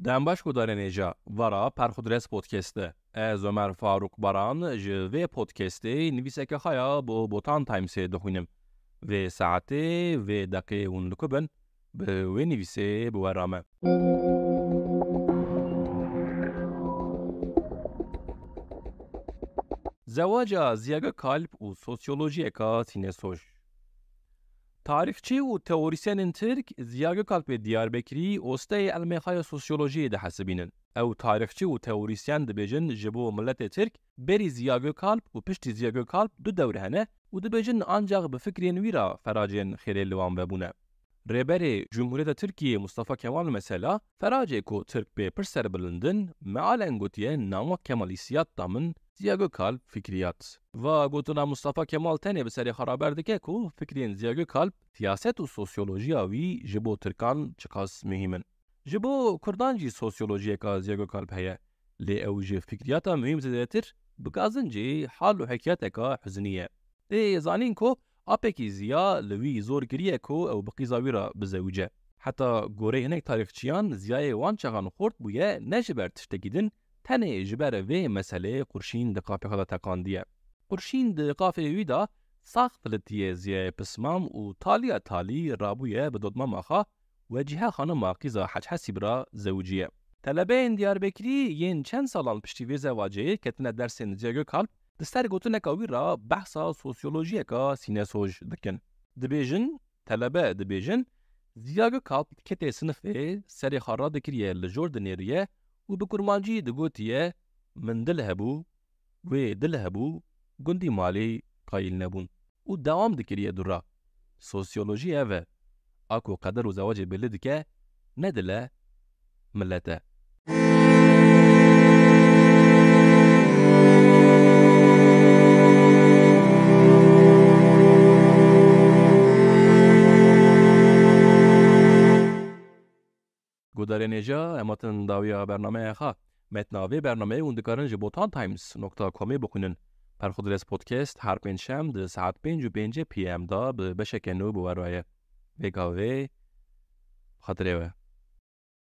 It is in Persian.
دنبش کداره نیجا ورا پرخودرس پودکسته از عمر فاروق بران جوی پودکسته نویسه که خیا با بوتان تایمسه دخونیم و ساعته و دقیقه اون لکبن به و نویسه بورامه. زواج زیاگ کالب و سوسیولوژی کا سینسوش. تاریخچی و تئوریسین ترک زیاگ کالب دیاربکری استه علمهای سوسیولوژی ده حسبینن. او تاریخچی و تئوریسین دبیجن جبو ملت ترک بری زیاگ کالب و پشت زیاگ کالب دو دوره هنه و دبیجن آنجاق به فکرین ویرا فراجین خیلی لوان ببونه. رهبر جمهوریت ترکیه مصطفی کمال مثلا فراجه کو ترک به پرسر بلندن معال انگوتیه نامو کمالیسیات دامن زیاگو کالب فکریات و گوتنا مصطفی کمال تنه بسری خرابرده که کو فکرین زیاگو کالب سیاست و سوسیولوژی آوی جبو ترکان چقاس مهمن. جبو کردان جی سوسیولوژی که زیاگو کالب هیا لی اوج فکریاتا مهم زدتر بگازن جی حال و حکیات که حزنیه. دی زانین کو آپکی زیا لوی زور گریه کو او بقیزاوی را بزوجه. حتی گوره هنک تاریخچیان زیای وان چغان خورد بویه نجبر تشتگیدن تنه جبر وی مسئله قرشین دقافه خدا تکاندیه. قرشین دقافه وی دا ساخت لطیه زیای پسمام و تالی رابویه بدودمام آخا و جهه خانم قیزا حج حسیب را زوجیه. طلبه این دیاربکری ین چند سالان پشتی وی زواجه کتنه درسین زیاگو کالب دستار گوتن کاوی را بحثا سوسیولوژی کا سینسوج دکن. دبیجن طلبه دبیجن زیاگ کالب کت صنفه سری خارا دکریه لجور دنیریه و بکرمانجی دگوتیه من دل هبو و دل هبو گندی مالی قایل نبون و دوام دکریه درا. سوسیولوژی اوه اکو قدر و زواج بلد که ندله ملته. گودار نیجا اماتن داویا برنامه خا متناوی برنامه اون دکارن جبوتان تایمز نقطه کامی بکنن. پرخودرس پودکست هر پنجشنبه ده ساعت 5:05 PM دا به بشکنو بورایه. وگاوی خاطره